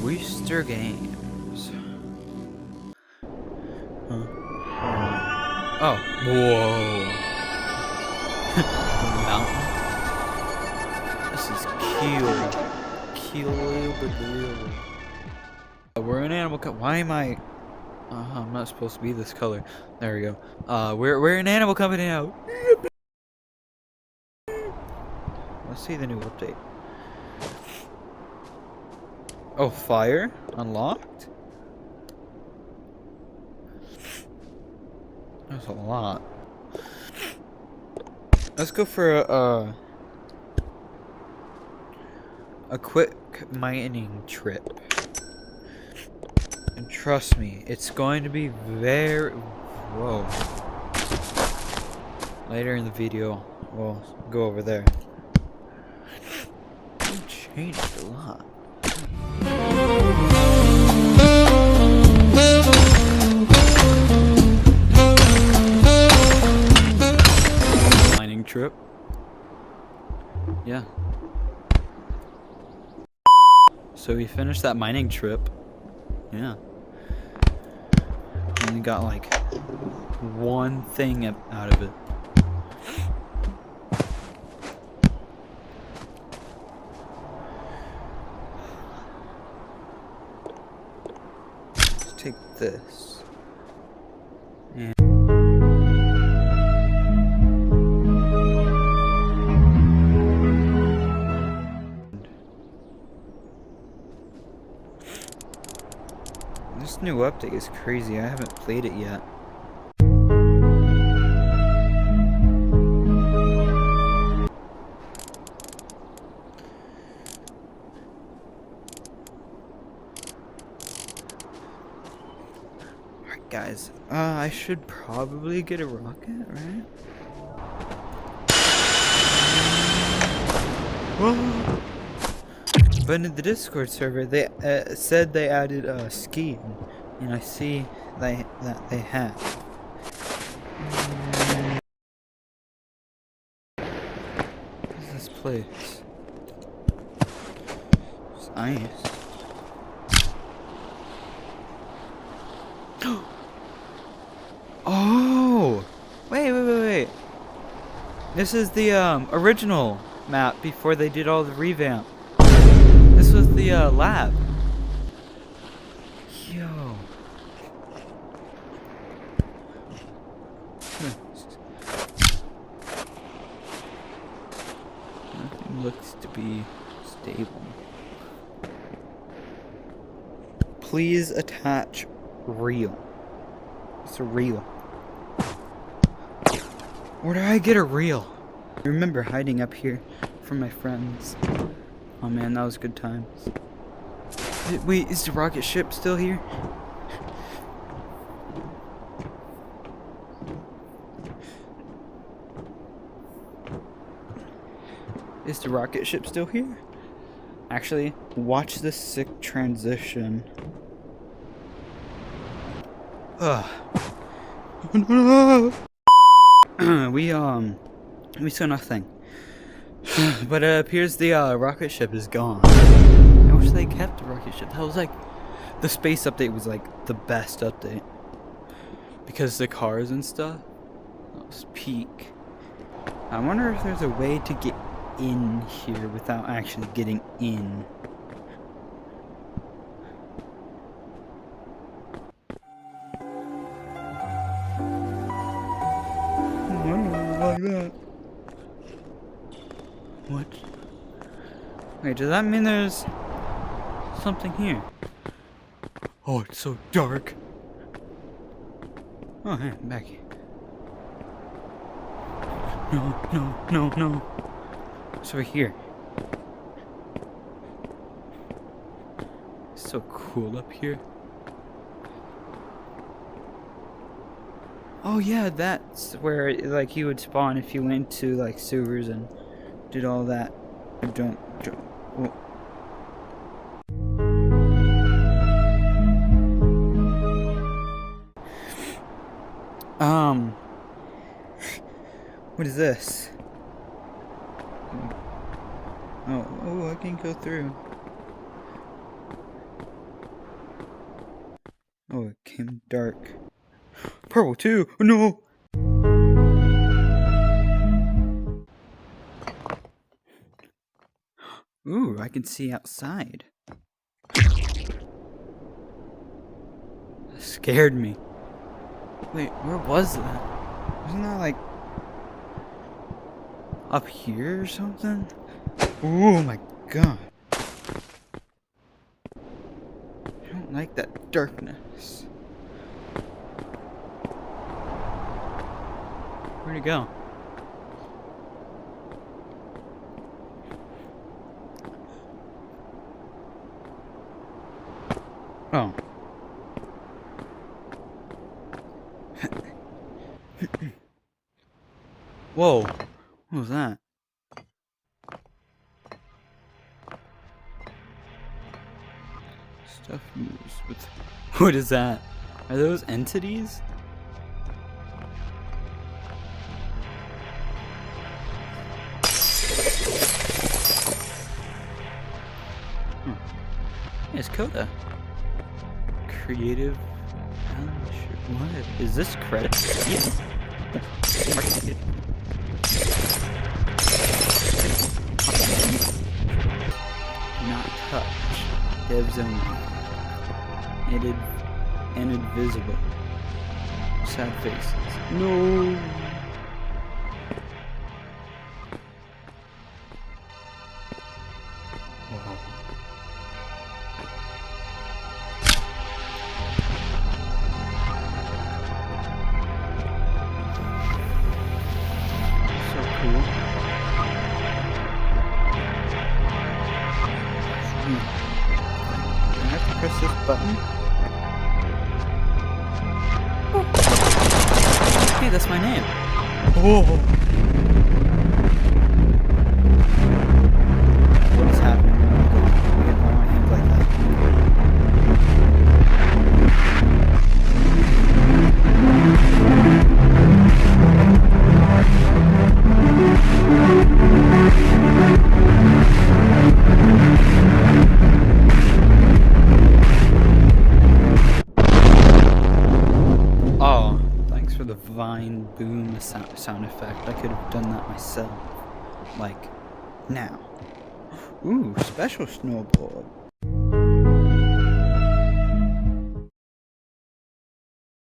Twister Games. Huh? Oh, whoa. Mountain. This is cute. We're in Animal Company. Why am I? I'm not supposed to be this color. There we go. We're in Animal Company now. Let's see the new update. Oh, fire unlocked. That's a lot. Let's go for a quick mining trip. And trust me, it's going to be very... Whoa. Later in the video, we'll go over there. It changed a lot. Mining trip. Yeah. So we finished that mining trip. Yeah. And we got like one thing out of it. Let's take this. And this new update is crazy. I haven't played it yet. Alright guys, I should probably get a rocket, right? Whoa! But in the Discord server, they said they added a ski, and I see that they have. What is this place? It's ice. Oh! Wait. This is the original map before they did all the revamp. This was the lab. Yo. Nothing looks to be stable. Please attach reel. It's a reel. Where do I get a reel? I remember hiding up here from my friends. Oh man, that was good times. Wait, is the rocket ship still here? Is the rocket ship still here? Actually, watch this sick transition. Ugh. We saw nothing. But it appears the rocket ship is gone. I wish they kept the rocket ship. That was like, the space update was like the best update. Because the cars and stuff, that was peak. I wonder if there's a way to get in here without actually getting in. Like that. What? Wait, does that mean there's something here? Oh, it's so dark. Oh, hey, I'm back here. No. It's over here. It's so cool up here. Oh yeah, that's where like you would spawn if you went to like sewers and did all that. Don't. Oh. What is this? Oh, I can go through. Oh, it came dark. Purple too. Oh, no. Ooh, I can see outside. That scared me. Wait, where was that? Wasn't that like up here or something? Oh my god. I don't like that darkness. Where'd it go? Oh. Whoa. What was that? Stuff moves with... What is that? Are those entities? It's Coda. Creative... What? Is this credit? Yeah. Not touch. Devs only. And invisible. Sad faces. No. Wow. So cool. Do I have to press this button? Hey, that's my name. Oh. What is happening when I get my hands like that? Oh. For the vine boom sound effect. I could have done that myself. Like, now. Ooh, special snowboard.